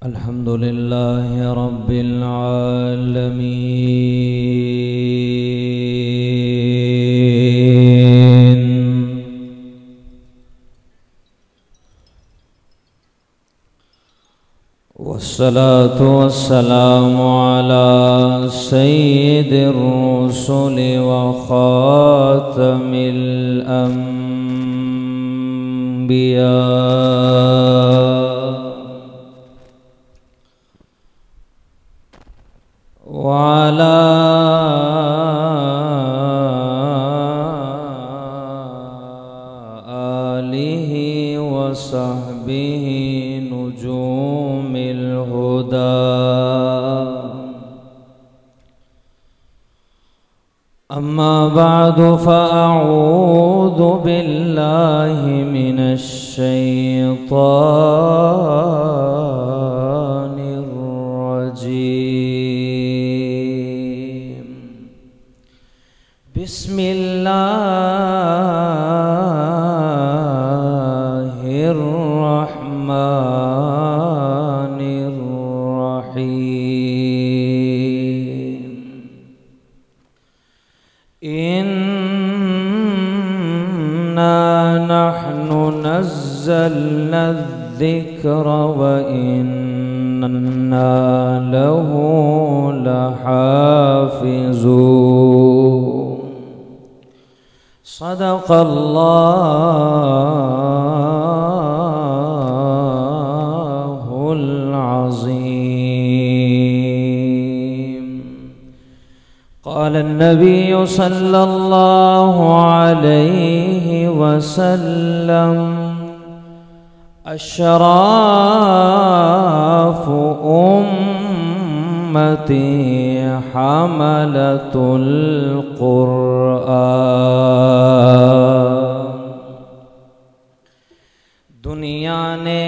अल्हम्दुलिल्लाहि रब्बिल आलमीन वस्सलातु वस्सलामु अला सय्यिदिर रुसुलि व खातमिल अंबिया वाला आलिहि वसहबिहि नुजूमिल हुदा अम्मा बादु फ़अऊज़ु बिल्लाहि मिनश शैतानिर रजीम बिस्मिल्लाहिर रहमानिर रहीम इन्ना नहनु नज़्ज़लना ज़िक्र व इन्ना लहु लहाफ़िज़ून सदक़ल्लाहुल अज़ीम क़ाल अन्नबिय्यु सल्लल्लाहु अलैहि वसल्लम अशराफ़ु उम्मती हमलतुल क़ुरआन दुनिया ने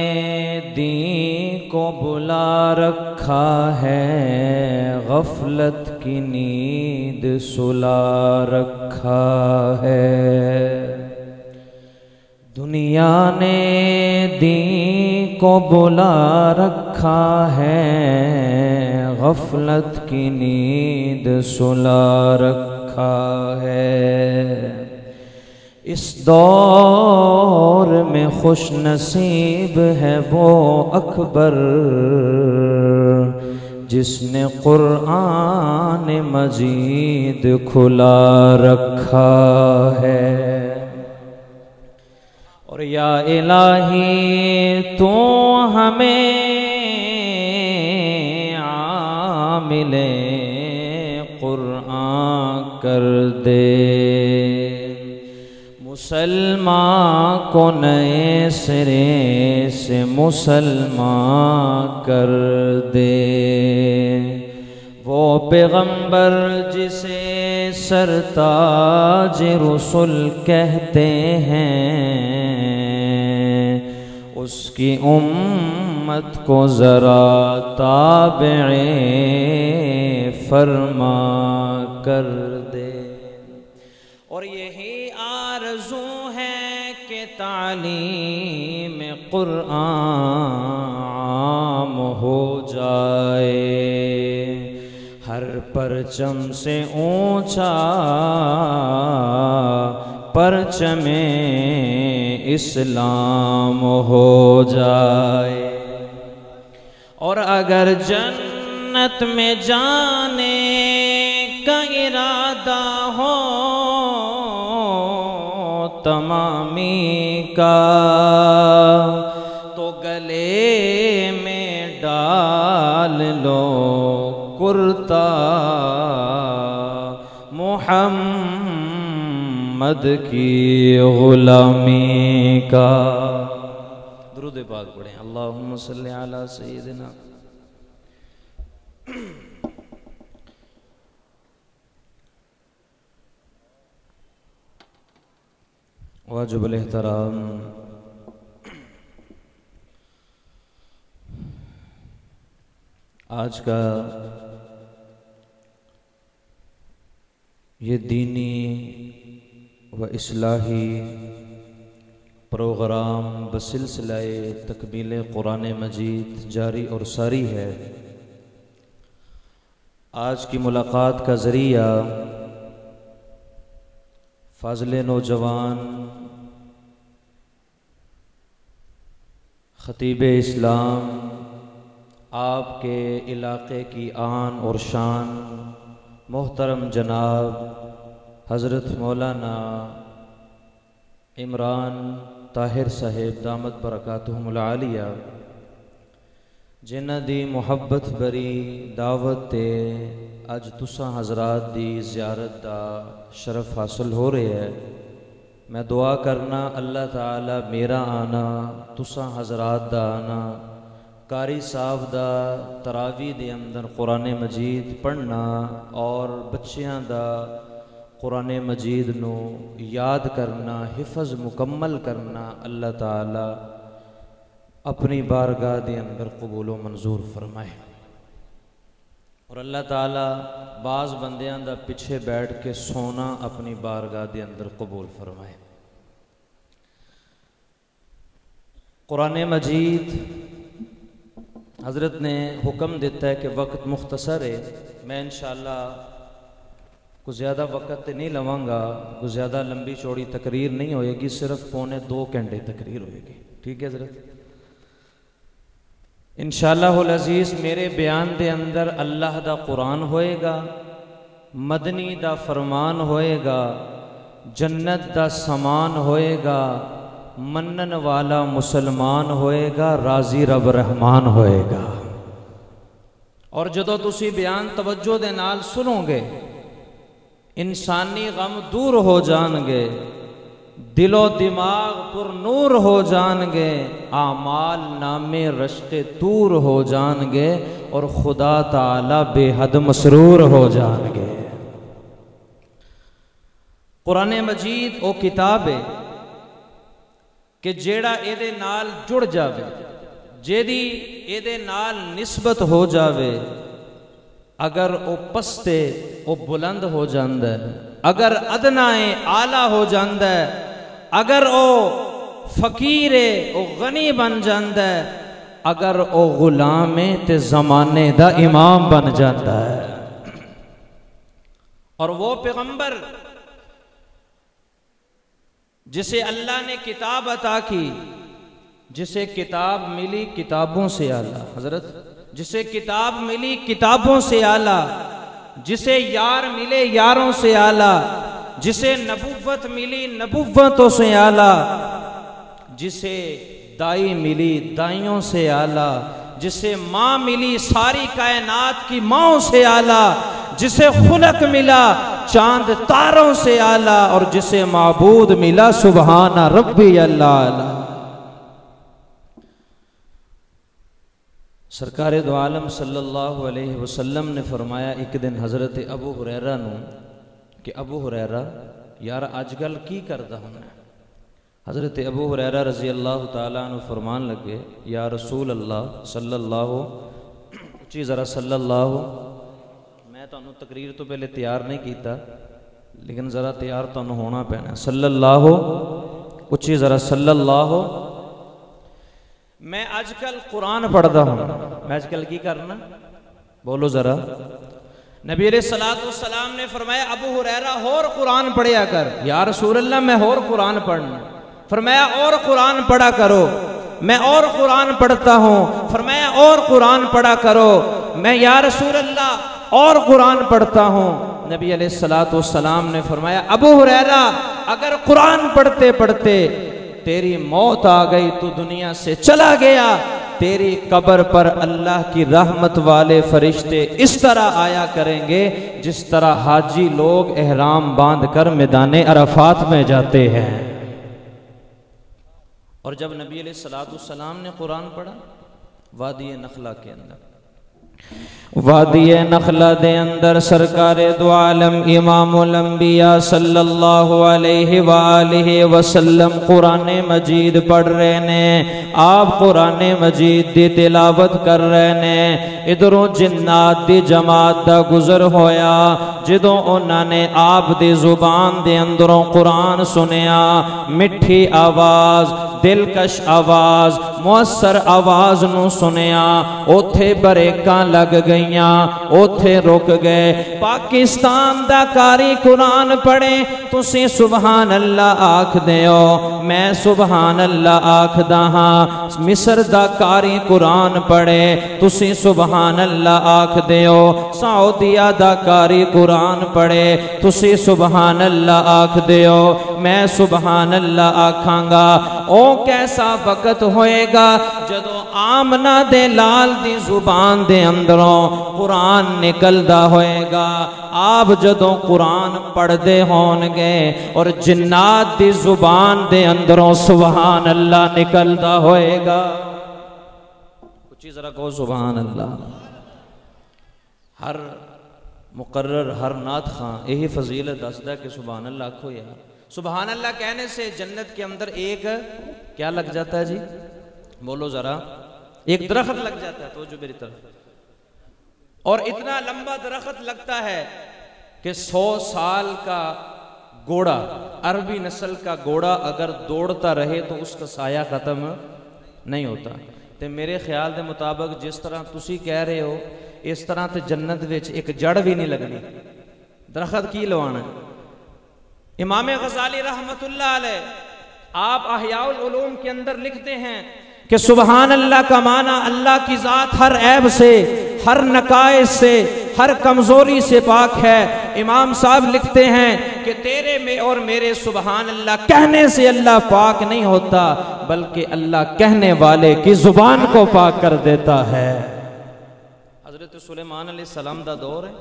दीन को बुला रखा है, गफलत की नींद सुला रखा है। दुनिया ने दीन को बुला रखा है, गफलत की नींद सुला रखा है। इस दौर में खुश नसीब है वो अकबर जिसने कुरान मजीद खुला रखा है। और या इलाही तू हमें आमिले कुरान कर दे, मुसलमान को नए सिरे से मुसलमान कर दे। वो पैगंबर जिसे सरताज रसूल कहते हैं, उसकी उम्मत को ज़रा ताबिए फरमा कर दे। और यही आरज़ू है कि तालीम कुरान हो जाए, हर परचम से ऊंचा परचमे इस्लाम हो जाए। और अगर जन्नत में जाने का इरादा हो तमामी का, तो गले में डाल लो कुर्ता मोहम्मद की गुलामी का। दुरूद पाक पढ़ें। अल्लाहुम्मा सल्ली अला सय्यिदिना। वाजिबुल एहतराम आज का ये दीनी व इस्लाही प्रोग्राम बसिलसिलाए तकमील कुरान मजीद जारी और सारी है। आज की मुलाकात का ज़रिया फाज़िल नौजवान ख़तीब इस्लाम आपके इलाक़े की आन और शान मोहतरम जनाब हज़रत मौलाना इमरान ताहिर साहेब दामत बरकातुहुमुल आलिया जिन्हां दी मुहब्बत भरी दावत ते अज तुसां हज़रात दी ज़ियारत दा शरफ हासिल हो रहा है। मैं दुआ करना अल्लाह ताला मेरा आना तुसां हज़रात दा आना कारी साहब दा तरावी दे अंदर कुरान मजीद पढ़ना और बच्चियां दा कुरान मजीद नू याद करना हिफज मुकम्मल करना अल्लाह ताला अपनी बारगाह दे अंदर कबूल व मंजूर फरमाए। और अल्लाह ताला बाज़ बंदियां दा पिछे बैठ के सोना अपनी बारगाह दे अंदर कबूल फरमाए। कुरान मजीद हज़रत ने हुक्म देता है कि वक्त मुख्तसर है, मैं इंशाअल्लाह कुछ ज़्यादा वक्त नहीं लवांगा, कुछ ज़्यादा लंबी चौड़ी तकरीर नहीं होएगी, सिर्फ 2.25 घंटे तकरीर होएगी। ठीक है हज़रत, इंशाअल्लाहुल अज़ीज़ मेरे बयान दे अंदर अल्लाह दा कुरान होएगा, मदनी दा फरमान होएगा, जन्नत दा समान होएगा, मन्नन वाला मुसलमान होएगा, राजी रब रहमान होएगा। और जदों तुसी बयान तवज्जो दे नाल सुनोगे इंसानी गम दूर हो जाएंगे, दिलो दिमाग पुर नूर हो जाएंगे, आमाल नामे रश्ते तूर हो जाएंगे और खुदा ताला बेहद मसरूर हो जाएंगे। कुरान मजीद वो किताब है कि जेड़ा एदे नाल जुड़ जावे, जेदी एदे नाल निस्बत हो जावे, अगर वो पस्ते वो बुलंद हो जाता है, अगर अदनाए आला हो जाता है, अगर वो फकीर है वो गनी बन जाता है, अगर वो गुलाम है तो जमाने दा इमाम बन जाता है। और वो पैगंबर जिसे अल्लाह ने किताब अता की, जिसे किताब मिली किताबों से आला, हजरत जिसे किताब मिली किताबों से आला, जिसे यार मिले यारों से आला, जिसे नबुव्वत मिली नबुव्वतों से आला, जिसे दाई मिली दाइयों से आला, जिसे माँ मिली सारी कायनात की माँओं से आला, जिसे खुलक मिला चांद तारों से आला, और जिसे माबूद मिला सुबहाना रब्बी अल्लाह। सरकार दो आलम सल्लल्लाहु अलैहि वसल्लम ने फरमाया एक दिन हज़रत अबू हुरैरा नू कि अबू हुरैरा यार अजकल की करदा हुंदा। हज़रत अबू हुरैरा रज़ी अल्लाह तआला अन्हु फरमान लगे या रसूल अल्लाह सल्लल्लाहु, उच्ची ज़रा सल्लल्लाहु, मैं तुहानू तकरीर तो पहले तैयार नहीं किया लेकिन ज़रा तैयार तुहानू होना पैना। सल्लल्लाहु, उच्ची ज़रा सल्लल्लाहु। मैं आजकल कुरान पढ़ता हूँ, मैं आजकल की करना बोलो जरा। नबी अलैहिस्सलातु वस्सलाम ने फरमाया अबू हुरैरा और कुरान पढ़िया कर। या रसूल अल्लाह मैं और कुरान पढ़ना। फरमाया और कुरान पढ़ा करो। मैं और कुरान पढ़ता हूँ। फरमाया और कुरान पढ़ा करो। मैं या रसूल अल्लाह और कुरान पढ़ता हूँ। नबी अलैहिस्सलातु वस्सलाम ने फरमाया अबू हुरैरा अगर कुरान पढ़ते पढ़ते तेरी मौत आ गई तो दुनिया से चला गया, तेरी कब्र पर अल्लाह की रहमत वाले फरिश्ते इस तरह आया करेंगे जिस तरह हाजी लोग एहराम बांधकर मैदान अरफात में जाते हैं। और जब नबी अलैहिस्सलाम ने कुरान पढ़ा वादी नखला के अंदर, वादी नखला दे अंदर सरकारे दो आलम इमामुल अंबिया सल्लल्लाहु अलैहि वालिहि वसल्लम कुरान मजीद पढ़ रहे ने। आप कुरान मजीद दी तिलावत कर रहे ने। इधरों जिन्नात दी जमात दा गुजर होया। जदों उन्होंने आप दी जुबान दे अंदरों कुरान सुनिया, मिठी आवाज दिलकश आवाज़ मुअस्सर आवाज़ नूं सुनिया, ओथे बरेकां लग गईयां, ओथे रुक गए। पाकिस्तान दा कारी कुरान पढ़े, तुसी सुबहान अल्लाह आखदे हो, मैं सुबहान अल्लाह आखदा हाँ। मिस्र दा कारी कुरान पढ़े, तुसी सुबहान अल्लाह आखदे हो। सऊदिया दा कारी कुरान पढ़े, तुसी सुबहान अल्लाह आखदे हो, मैं सुबहान अल्लाह आखांगा। ओ कैसा वक्त होएगा जदों आमना दे लाल दी जुबान दे अंदरों कुरान निकलदा होएगा। आप जदों कुरान पढ़दे होणगे और जिन्नात दी जुबान दे अंदरों सुबहान अल्लाह निकलदा होएगा। कुछ जरा कहो सुबहान अल्लाह। हर मुकर्रर हर नात खां यही फजीलत दसदा कि सुबहान अल्लाह आखो यार। सुबहान अल्लाह कहने से जन्नत के अंदर एक क्या लग जाता है जी, बोलो जरा, एक दरख्त लग जाता है। तो जो मेरी तरफ, और इतना लंबा दरख्त लगता है कि 100 साल का घोड़ा, अरबी नस्ल का घोड़ा अगर दौड़ता रहे तो उसका साया खत्म नहीं होता। तो मेरे ख्याल के मुताबिक जिस तरह तुसी कह रहे हो, इस तरह तो जन्नत विच एक जड़ भी नहीं लगनी, दरख्त की लवाना। इमाम गजाली रहमतुल्लाह अलैह आप अहयाउल उलूम के अंदर लिखते हैं कि सुबहान अल्लाह का माना अल्लाह की ज़ात हर ऐब से, हर नकाइस से, हर कमज़ोरी से पाक है। इमाम साहब लिखते हैं कि तेरे में और मेरे सुबहान अल्लाह कहने से अल्लाह पाक नहीं होता, बल्कि अल्लाह कहने वाले की ज़ुबान को पाक कर देता है। हज़रत सुलेमान अलैहिस्सलाम दा दौर है,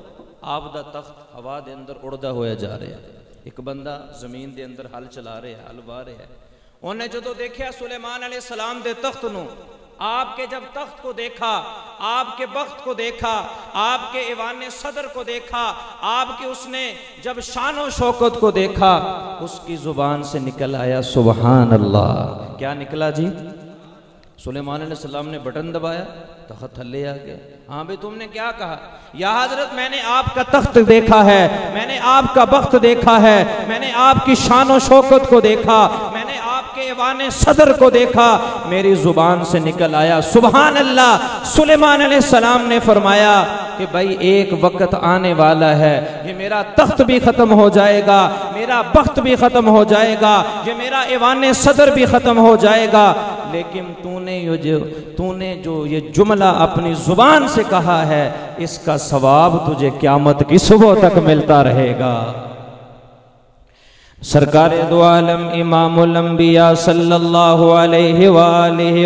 आप दा तख्त हवा दे अंदर उड़दा होया जा रहा है। एक बंदा जमीन दे अंदर हल चला रहा है, हल वाह रहा है। उन्हें जो देखा सुलेमान अलैहिस्सलाम दे तख्त नूं, आपके जब तख्त को देखा, आपके बख्त को देखा, आपके ईवान सदर को देखा, आपके उसने जब शानो शौकत को देखा, उसकी जुबान से निकल आया सुबहान अल्लाह। क्या निकला जी? सुलेमान अलैहिस्सलाम ने बटन दबाया, तख्त थल्ले आ गया। हाँ भाई तुमने क्या कहा? या हजरत मैंने आपका तख्त देखा है, मैंने आपका बख्त देखा है, मैंने आपकी शान और शौकत को देखा, मैंने आपके ईवान सदर को देखा, मेरी जुबान से निकल आया सुबहान अल्लाह। सुलेमान अलैहिस्सलाम ने फरमाया कि भाई एक वक्त आने वाला है, ये मेरा तख्त भी खत्म हो जाएगा, मेरा बख्त भी खत्म हो जाएगा, ये मेरा ईवान सदर भी खत्म हो जाएगा, लेकिन तूने जो ये जुमला अपनी जुबान से कहा है, इसका सवाब तुझे क़यामत की सुबह तक मिलता रहेगा। सरकार दो आलम इमामुल अंबिया सल्लल्लाहु अलैहि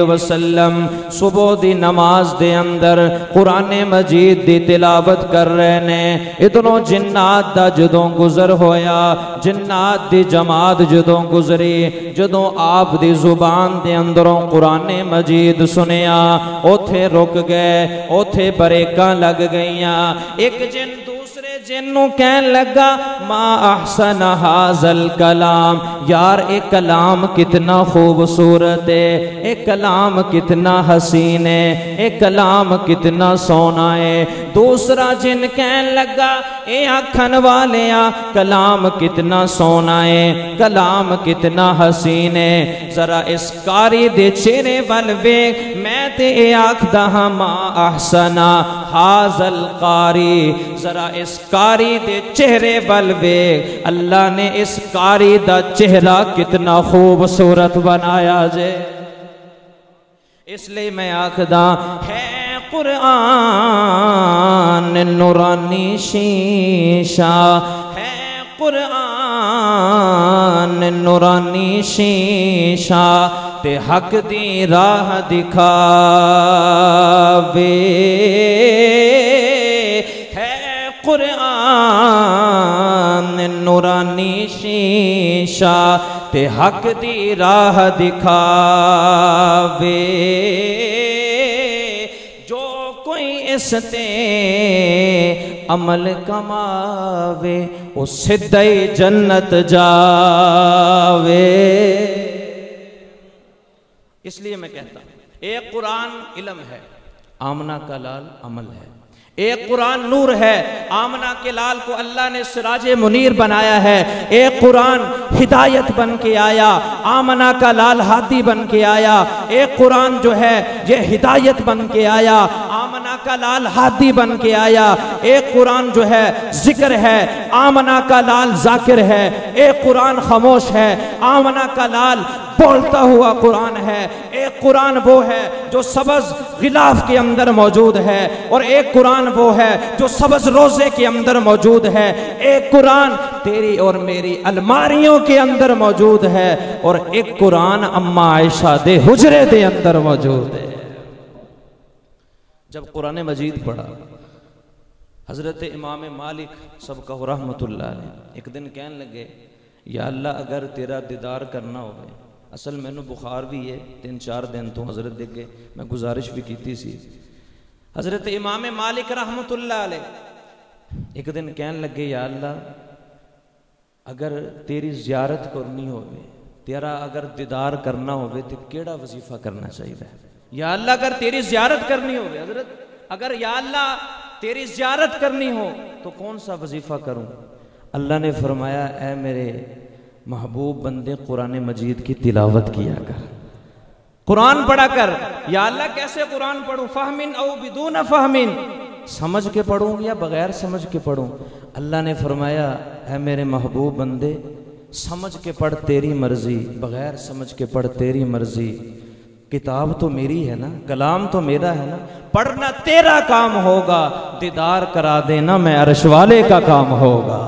वसल्लम सुबह दी नमाज दे अंदर कुरान मजीद दी तिलावत कर रहे ने। इतनों जिन्नात दा जदों गुजर होया, जिन्नात दी जमात जदों गुजरी, जदों आप दी जुबान दे अंदरों कुरान मजीद सुनिया, ओथे रुक गए, ओथे बरेकां लग गईयां। एक जिन दूसरे जिन नूं कहन लगा मा अहसन हाजल कलाम, यार एक कलाम कितना खूबसूरत है, एक कलाम कितना हसीन है, एक कलाम कितना सोना है। दूसरा जिन कहन लगा ए आखन वाले कलाम कितना सोना है, कलाम कितना हसीन है, जरा इस कारी दे चेहरे वल वेख, मैं ते ए आखदा हां मा अहसना हाजल कारी, जरा इस कारी दे चेहरे वल वेख, अल्लाह ने इस कारी दा चेहरा कितना खूबसूरत बनाया जे। इसलिए मैं आखदा है कुरान नूरानी शीशा, है कुरान नूरानी शीशा, ते हक दी राह दिखावे, है कुरान नूरानी शीशा, ते हक दी राह दिखावे। इसते अमल कमावे वो सीधा ही जन्नत जावे। इसलिए मैं कहता एक कुरान इल्म है, आमना का लाल अमल है। एक कुरान नूर है, आमना के लाल को अल्लाह ने सिराजे मुनीर बनाया है। एक कुरान हिदायत बन के आया, आमना का लाल हादी बन के आया। एक कुरान जो है ये हिदायत बन के आया, आमना का लाल हादी बन के आया। एक कुरान जो है जिक्र है, आमना का लाल जाकिर है। एक कुरान खामोश है, आमना का लाल बोलता हुआ कुरान है। एक कुरान वो है जो सबज गिलाफ के अंदर मौजूद है, और एक कुरान वो है जो सबज रोजे के अंदर मौजूद है। एक कुरान तेरी और मेरी अलमारियों के अंदर मौजूद है, और एक कुरान अम्मा आयशा दे हुजरे दे अंदर मौजूद है। जब कुरान मजीद पढ़ा, हजरत इमाम मालिक सबका रहमतुल्लाह अलैह एक दिन कहने लगे, या अल्लाह अगर तेरा दीदार करना होवे, असल मैनू बुखार भी है 3-4 दिन तो हजरत देखे मैं गुजारिश भी की सी। हजरत इमाम मालिक रहमतुल्लाह अलैह एक दिन कहने लगे, या अल्लाह अगर तेरी ज़ियारत करनी होवे, तेरा अगर दीदार करना होवे तो केड़ा वजीफा करना चाहिए? या अल्लाह अगर तेरी ज़ियारत करनी होवे, हजरत अगर या अल्लाह तेरी ज़ियारत करनी हो तो कौन सा वजीफा करूं? अल्लाह ने फरमाया, ऐ मेरे महबूब बंदे कुरान मजीद की तिलावत किया कर, कुरान पढ़ा कर। या अल्लाह कैसे कुरान पढ़ूं? फहमिन औ बिदून फहमिन, समझ के पढ़ूं या बगैर समझ के पढ़ूं? अल्लाह ने फरमाया, ऐ मेरे महबूब बंदे समझ के पढ़ तेरी मर्जी, बगैर समझ के पढ़ तेरी मर्जी। किताब तो मेरी है ना, कलाम तो मेरा है ना, पढ़ना तेरा काम होगा, दीदार करा देना मैं अर्श वाले का काम होगा।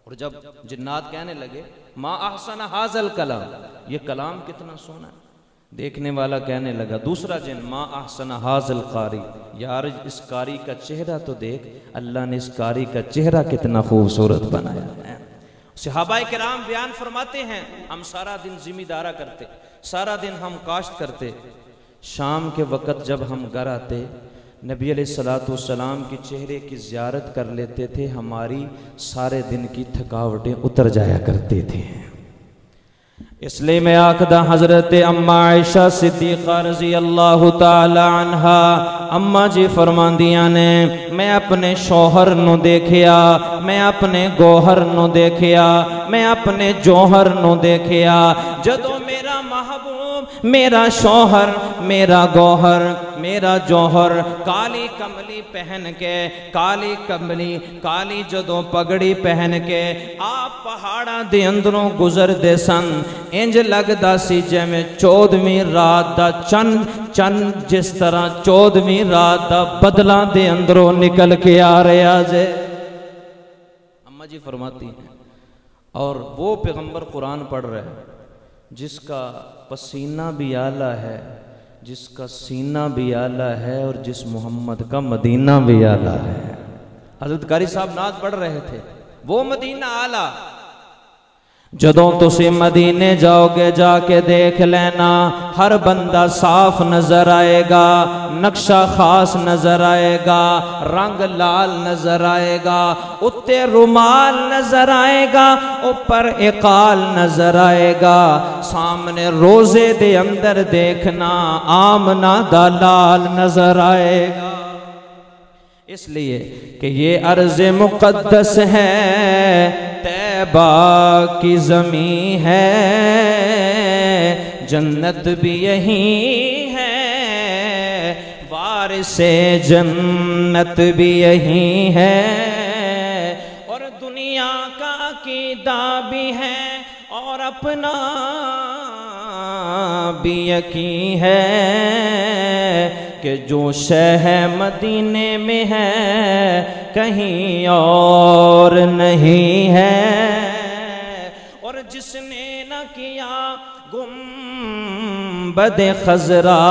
और जब जिन्नात कहने लगे, मा अहसन हाजल कलाम, ये कलाम कितना सोना है, देखने वाला कहने लगा दूसरा जिन, मा अहसन हाजल कारी, यार इस कारी का चेहरा तो देख, अल्लाह ने इस कारी का चेहरा कितना खूबसूरत बनाया है। सहाबाए किराम बयान फरमाते हैं, हम सारा दिन जिम्मेदारा करते, सारा दिन हम काश्त करते, शाम के वक़्त जब हम घर आते नबी अलैहिस्सलातु वस्सलाम के चेहरे की ज़ियारत कर लेते थे, हमारी सारे दिन की थकावटें उतर जाया करते थे। इसलिए मैं आखदा हजरत अम्मा आयशा सिद्दीक़ा रज़ी अल्लाह ताला अन्हा अम्मा जी फरमांदियां ने, मैं अपने शौहर नु देखिया, मैं अपने गोहर नु देखिया, मैं अपने जौहर नु देखिया। जदों मेरा महबूब, मेरा शौहर, मेरा गौहर, मेरा जौहर काली कमली पहन के, काली कमली काली जदों पगड़ी पहन के आप पहाड़ा दे अंदरों गुजरदे सन, इंज लगदा सी जिवें 14वीं रात दा चंद जिस तरह 14वीं रात दा बदलां दे अंदरों निकल के आ रहा जे। अम्मा जी फरमाती हैं, और वो पैगंबर कुरान पढ़ रहा है जिसका पसीना भी आला है, जिसका सीना भी आला है, और जिस मोहम्मद का मदीना भी आला है। हज़रत कारी साहब नात पढ़ रहे थे, वो मदीना आला। जदों तुसी मदीने जाओगे जाके देख लेना, हर बंदा साफ नजर आएगा, नक्शा खास नजर आएगा, रंग लाल नजर आएगा, उत्ते रुमाल नजर आएगा, ऊपर इकाल नजर आएगा। सामने रोजे दे अंदर देखना आमना दा लाल नजर आएगा। इसलिए कि ये अर्ज़ मुक़द्दस है, तैबा की ज़मीं है, जन्नत भी यही है, वारिसे जन्नत भी यही है, और दुनिया का अक़ीदा भी है, और अपना भी यकीन है कि जो शहर मदीने में है कहीं और नहीं है। और जिसने न किया गुंबद खजरा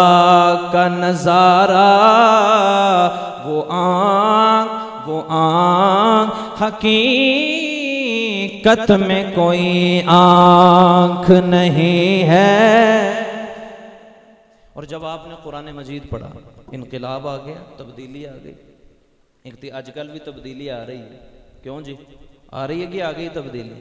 का नजारा, वो आँख हकीकत में कोई आँख नहीं है। और जब आपने कुरान मजीद पढ़ा, इनकलाब आ गया, तब्दीली आ गई। एक आजकल भी तब्दीली आ रही है, क्यों जी आ रही है कि आ गई तब्दीली?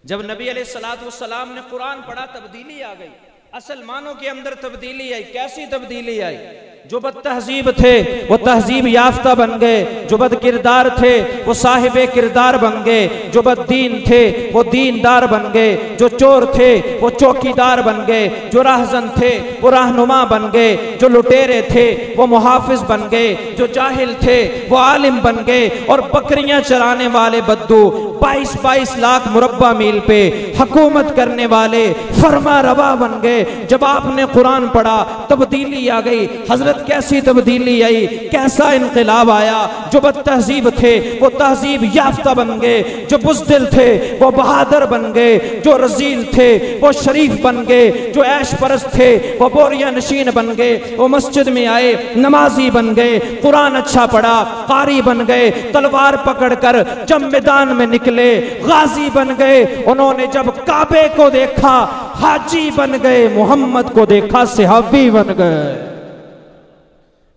जब नबी अलैहिस्सलातु वस्सलाम ने कुरान पढ़ा, तब्दीली आ गई, असल मानों के अंदर तब्दीली आई। कैसी तब्दीली आई? जो बद तहजीब थे वो तहजीब याफ्ता बन गए, जो बद किरदार थे वो साहिबे किरदार बन गए, जो बद दीन थे वो दीनदार बन गए, जो चोर थे वो चौकीदार बन गए, जो राहजन थे वो रहनुमा बन गए, जो लुटेरे थे वो मुहाफिज बन गए, जो जाहिल थे वो आलिम बन गए, और बकरियां चराने वाले बद्दू 22-22 लाख मुरब्बा मील पे हुकूमत करने वाले फरमा रवा बन गए। जब आपने कुरान पढ़ा तब्दीली आ गई। हजरत कैसी तब्दीली आई, कैसा इनकलाब आया। जो बद तहजीब थे वो तहजीब याफ्ता बन गए, जो बुज़दिल थे वो बहादुर बन गए, जो रजील थे वो शरीफ बन गए, जो ऐश परस्त थे वो बोरिया नशीन बन गए। वो मस्जिद में आए नमाजी बन गए, कुरान अच्छा पढ़ा कारी बन गए, तलवार पकड़कर जब मैदान में निकले गाजी बन गए। उन्होंने जब काबे को देखा हाजी बन गए, मोहम्मद को देखा सहाबी बन गए।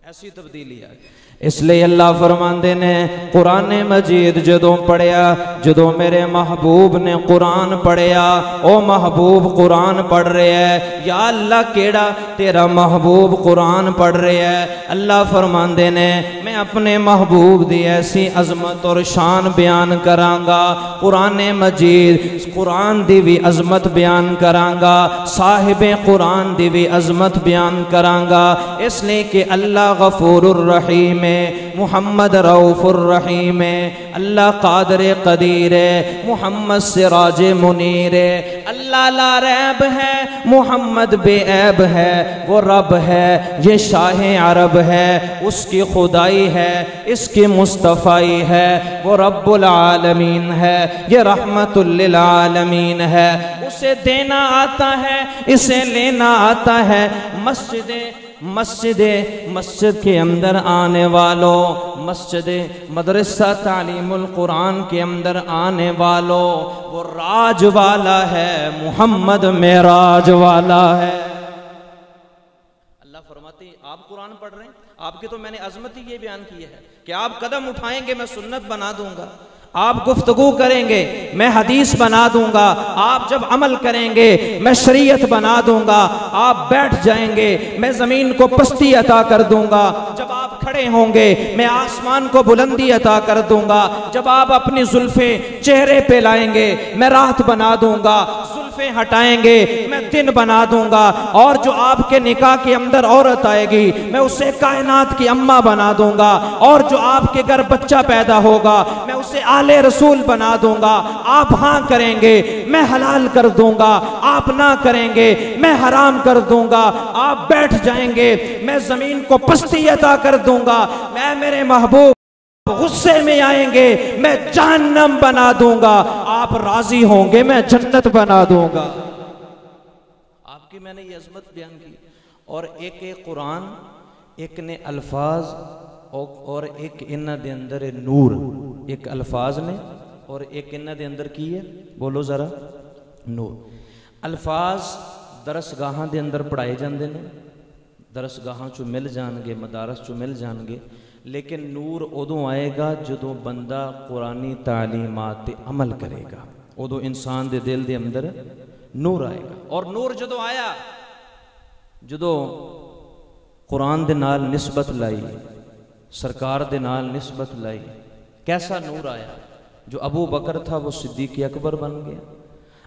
ऐसी तब्दीली आई। इसलिए अल्लाह फरमांदे ने कुरान मजीद जदों पढ़िया, जदों मेरे महबूब ने कुरान पढ़िया, ओ महबूब कुरान पढ़ रहे है, या अल्लाह केड़ा तेरा महबूब कुरान पढ़ रहे है। अल्लाह फरमांदे ने मैं अपने महबूब दी ऐसी अजमत और शान बयान करांगा। कुरान मजीद कुरान दी भी अजमत बयान करांगा, साहिबे कुरान दी भी अजमत बयान करांगा। इसलिए कि अल्लाह गफूरुर रहीम, मुहम्मद रऊफुर रहीम, अल्लाह कादिर कदीर, मुहम्मद सिराज मुनीर, अल्लाह ला रैब है, मुहम्मद बेऐब है, वो रब है, ये शाह अरब है, उसकी खुदाई है, इसकी मुस्तफ़ाई है, वो रब्बुल आलमीन है, ये रहमतुल लिल आलमीन है। उसे देना आता है, इसे लेना आता है। मस्जिद के अंदर आने वालों, मस्जिद मदरसा तालीमुल कुरान के अंदर आने वालों, वो राज वाला है, मुहम्मद मेराज वाला है। अल्लाह फरमाते आप कुरान पढ़ रहे हैं, आपकी तो मैंने अजमत ही ये बयान की है कि आप कदम उठाएंगे मैं सुन्नत बना दूंगा, आप गुफ्तगू करेंगे मैं हदीस बना दूंगा, आप जब अमल करेंगे मैं शरीयत बना दूंगा, आप बैठ जाएंगे मैं जमीन को पस्ती अता कर दूंगा, जब आप खड़े होंगे मैं आसमान को बुलंदी अता कर दूंगा, जब आप अपनी जुल्फे चेहरे पे लाएंगे मैं रात बना दूंगा, जुल्फे हटाएंगे मैं दिन बना दूंगा, और जो आपके निकाह के अंदर औरत आएगी मैं उसे कायनात की अम्मा बना दूंगा, और जो आपके घर बच्चा पैदा होगा मैं उसे आले रसूल बना दूंगा। आप हाँ करेंगे मैं हलाल कर दूंगा, आप ना करेंगे मैं हराम कर दूंगा, आप बैठ जाएंगे मैं जमीन को पस्ती अता कर दूंगा, मैं मेरे महबूब गुस्से में आएंगे मैं जहन्नम बना दूंगा, आप राजी होंगे मैं जन्नत बना दूंगा। आपकी मैंने ये अजमत बयान की। और एक एक कुरान, एक ने अल्फाज और एक इन्ना दे अंदर नूर, एक अल्फाज ने और एक इन्ना दे अंदर की है, बोलो जरा, नूर। अल्फाज दरसगाहां दे अंदर पढ़ाए जाते हैं, दरसगाहां चो मिल जाएंगे, मदारस चो मिल जाएंगे, लेकिन नूर उदों आएगा जदों बंदा कुरानी तालीमात ते अमल करेगा, उदों इंसान दे दिल दे अंदर नूर आएगा। और नूर जदों आया, जदों कुरान दे नाल निस्बत लाई, सरकार दे नाल निस्बत लाई, कैसा नूर आया, जो अबू बकर था वो सिद्दीक अकबर बन गया।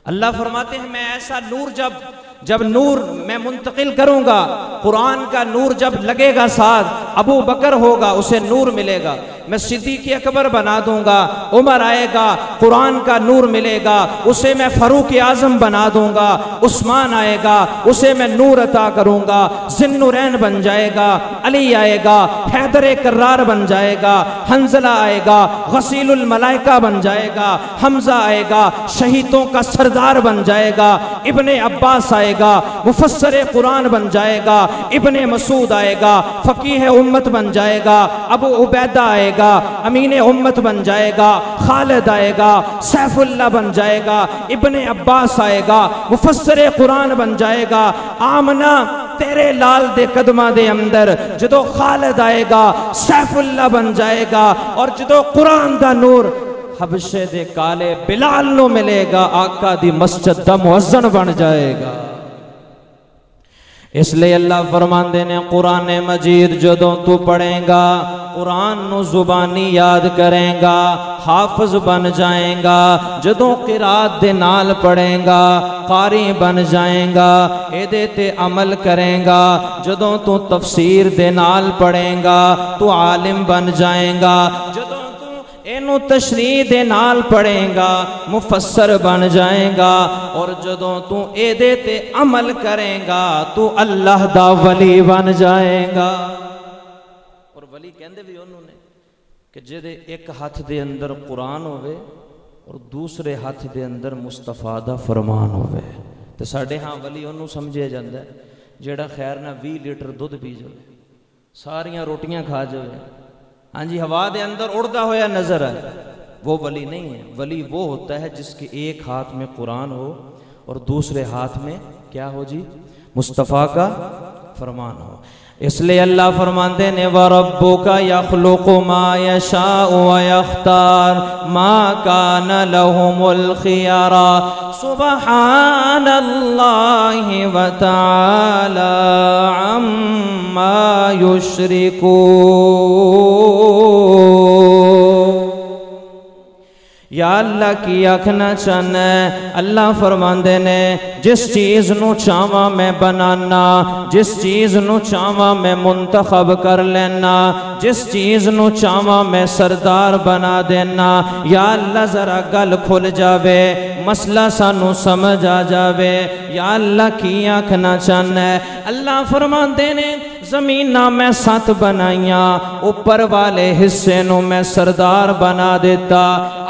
अल्लाह फरमाते हैं मैं ऐसा नूर जब नूर मैं मुंतकिल करूंगा, कुरान का नूर जब लगेगा साथ, अबू बकर होगा उसे नूर मिलेगा, मैं सिद्दीक अकबर बना दूंगा, उमर आएगा कुरान का नूर मिलेगा, उसे मैं फारूक आजम बना दूंगा, उस्मान आएगा उसे मैं नूर अता करूंगा, जिन्नुरैन बन जाएगा, अली आएगा हैदर कर्रार बन जाएगा, हंजला आएगा गसीलुल मलाइका बन जाएगा, हमजा आएगा शहीदों का सरदार बन जाएगा, इब्ने अब्बास आएगा मुफस्सरे कुरान बन जाएगा, इब्ने मसूद आएगा फकीह उम्मत बन जाएगा, अबू उबैदा आएगा अमीन उम्मत बन जाएगा, खालिद आएगा सैफुल्लाह बन जाएगा, इब्ने अब्बास आएगा मुफस्सरे कुरान बन जाएगा, आमना तेरे लाल दे कदमा दे अंदर जदों खालिद आएगा सैफुल्लाह बन जाएगा, और जदों कुरान दा नूर हबशे दे काले बिलाल नो मिलेगा, आका दी मस्जिद दा मुअज्जिन बन जाएगा। इसलिए अल्लाह फरमाते ने कुरान मजीद जदों तू पढ़ेगा, कुरान नू जुबानी याद करेगा, हाफिज बन जाएगा। जदों किरात दे नाल पढ़ेगा, कारी बन जाएगा, एदे ते अमल करेगा। जदों तू तफसीर दे नाल पढ़ेगा, तू आलिम बन जाएगा। जदों एनू तशरीह दे नाल पढ़ेगा, मुफस्सर बन जाएगा। और जदों तू एदे ते अमल करेगा, तू अल्लाह दा वली बन जाएगा। और वली कहंदे भी उन्होंने कि जिहदे एक हाथ दे अंदर कुरान होवे और दूसरे हाथ दे अंदर मुस्तफा दा फरमान होवे। ते साडे हाँ वली उन्होंने समझिया जांदा है जिहड़ा खैर ना 20 लीटर दुध पी जावे, सारियां रोटियां खा जावे, हाँ जी हवा दे अंदर उड़ता होया नजर है, वो वली नहीं है। वली वो होता है जिसके एक हाथ में कुरान हो और दूसरे हाथ में क्या हो जी, मुस्तफ़ा का फरमान हो। इसलिए अल्लाह फरमाते ने व रब्बुका यख्लुकु मा यशाउ व यख्तार मा काना लहुमुल खियरा सुब्हानल्लाहि व तआला अम्मा युश्रिकून। या अल्लाह की आखना चाहना है, अल्लाह फरमांदे ने जिस चीज़ नू चाहवा मैं बनाना, जिस चीज़ नू चाहवा मैं मुंतखब कर लेना, जिस चीज़ नू चाहवा मैं सरदार बना देना। या अल्लाह जरा गल खुल जावे, मसला सानू समझ आ जावे। या अल्लाह की आखना चाहना है, अल्लाह फरमांदे ने जमीना मैं 7 बनाइया, ऊपर वाले हिस्से नू मैं सरदार बना देता।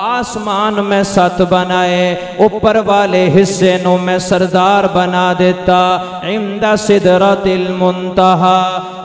आसमान में 7 बनाए, ऊपर वाले हिस्से नू मैं सरदार बना देता। इम्दा सिदरतिल मुंतहा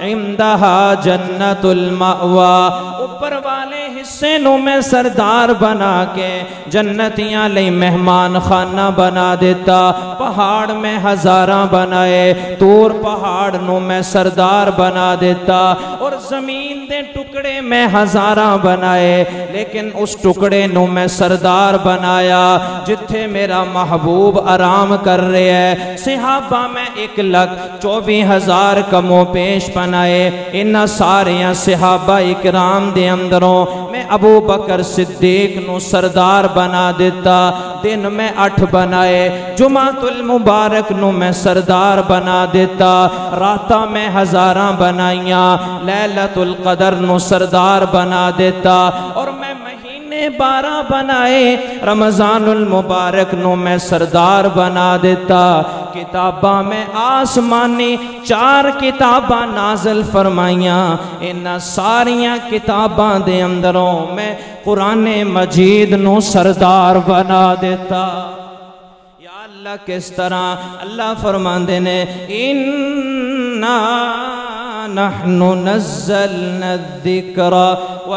इम्दहा जन्नतुल मअवा, ऊपर वाले हिस्से नू मैं सरदार बना के जन्नतियां लई मेहमान खाना बना देता। पहाड़ में हजारां बनाए, तूर पहाड़ नू मैं सरदार बना देता। और जमीन दे टुकड़े में हजारां बनाए, लेकिन उस टुकड़े नू मैं सरदार बनाया जिथे मेरा महबूब आराम कर रहे है। सहाबा में 1,24,000 कमो पेश बनाए। इन्हां सारियां सहाबा इकराम दे अंदरों मैं अबू बकर सिद्दीक नू सरदार बना देता। दिन में 8 बनाए, जुमातुल मुबारक नू मैं सरदार बना देता। राता में हजारां बनाइया, लैलतुल कदर नू सरदार बना देता। और मैं 12 बनाए, रमजानुल मुबारक नू मैं सरदार बना देता। किताबा में आसमानी 4 किताबा नाज़िल फरमाइया, इन्हां सारियां किताबां दे अंदरों मैं कुरान मजीद नू सरदार बना देता। या अल्लाह किस तरह, अल्लाह फरमांदे ने इन्ना नहनु नज़्ज़लना ज़िक्रा व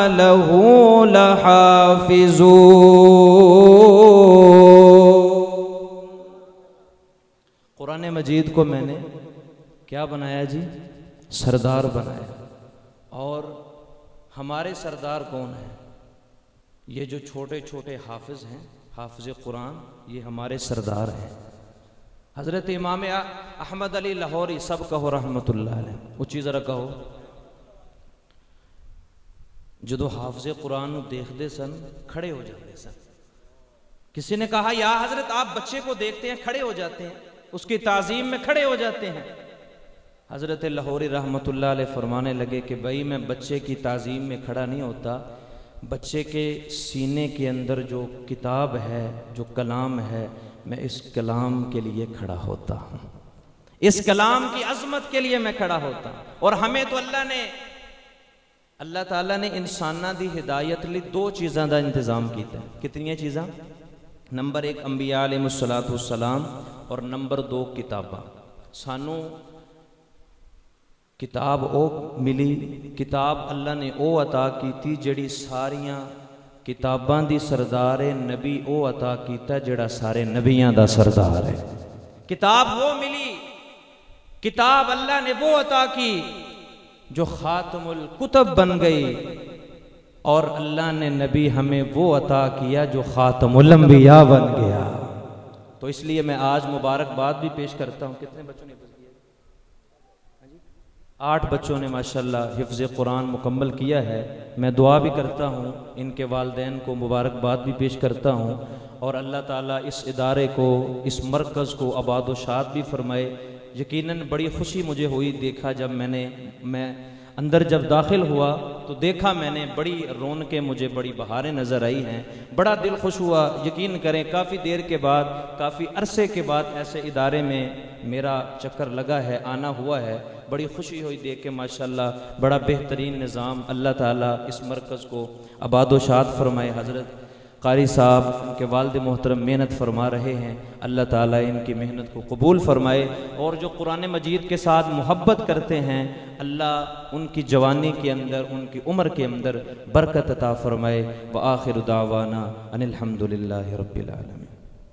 लहू लहाफिज़ून। कुरान मजीद को मैंने क्या बनाया जी, सरदार बनाया। और हमारे सरदार कौन है? ये जो छोटे छोटे हाफिज हैं, हाफिज कुरान, ये हमारे सरदार हैं। हजरत इमाम अहमद अली लाहौरी, सब कहो रहमतुल्लाह अलैह, उच्ची जरा कहो। जो हाफिज़ कुरान देखते सन खड़े हो जाते सन। किसी ने कहा या हजरत आप बच्चे को देखते हैं खड़े हो जाते हैं, उसकी ताज़ीम में खड़े हो जाते हैं। हजरत लाहौरी रहमतुल्लाह अलैह फरमाने लगे कि भाई मैं बच्चे की ताज़ीम में खड़ा नहीं होता, बच्चे के सीने के अंदर जो किताब है, जो कलाम है, मैं इस कलाम के लिए खड़ा होता हूँ, इस कलाम की अजमत के लिए मैं खड़ा होता। और हमें तो अल्लाह ताला ने इंसाना दी हिदायत लिए 2 चीज़ों का इंतज़ाम किया। कितनी चीज़ा? नंबर 1 अंबिया अलैहिस्सलाम और नंबर 2 किताबा। सानू किताब ओ मिली, किताब अल्लाह ने ओ अता की जिहड़ी सारियां किताबां दी सरदार है। नबी ओ अता कीता जिहड़ा सारे नबियां दा सरदार है। किताब वो मिली, किताब अल्लाह ने वो अता की जो खातमुल कुतुब बन गई। और अल्लाह ने नबी हमें वो अता किया जो खातमुल अंबिया बन गया। तो तो इसलिए मैं आज मुबारकबाद भी पेश करता हूँ। कितने बच्चों ने हिफ्ज़ किया? 8 बच्चों ने माशाल्लाह हिफ्ज़ कुरान मुकम्मल किया है। मैं दुआ भी करता हूँ, इनके वालिदैन को मुबारकबाद भी पेश करता हूँ और अल्लाह ताला इस इदारे को, इस मरकज़ को आबाद व शाद भी फरमाए। यकीनन बड़ी खुशी मुझे हुई, देखा जब मैं अंदर जब दाखिल हुआ तो देखा मैंने बड़ी रौनकें, मुझे बड़ी बहारें नज़र आई हैं, बड़ा दिल खुश हुआ। यकीन करें काफ़ी देर के बाद, काफ़ी अरसे के बाद ऐसे इदारे में मेरा चक्कर लगा है, आना हुआ है। बड़ी खुशी हुई देख के माशाल्लाह, बड़ा बेहतरीन निज़ाम। अल्लाह ताला इस मरकज़ को आबाद व शाद फरमाए। हज़रत कारी साहब के वालिद मोहतरम मेहनत फरमा रहे हैं, अल्लाह ताला इनकी मेहनत को कबूल फरमाए और जो कुरान मजीद के साथ मोहब्बत करते हैं, अल्लाह उनकी जवानी के अंदर, उनकी उम्र के अंदर बरकत अता फरमाए। व आखिर दावाना अनिल हम्दुलिल्लाहि रब्बिल आलमीन।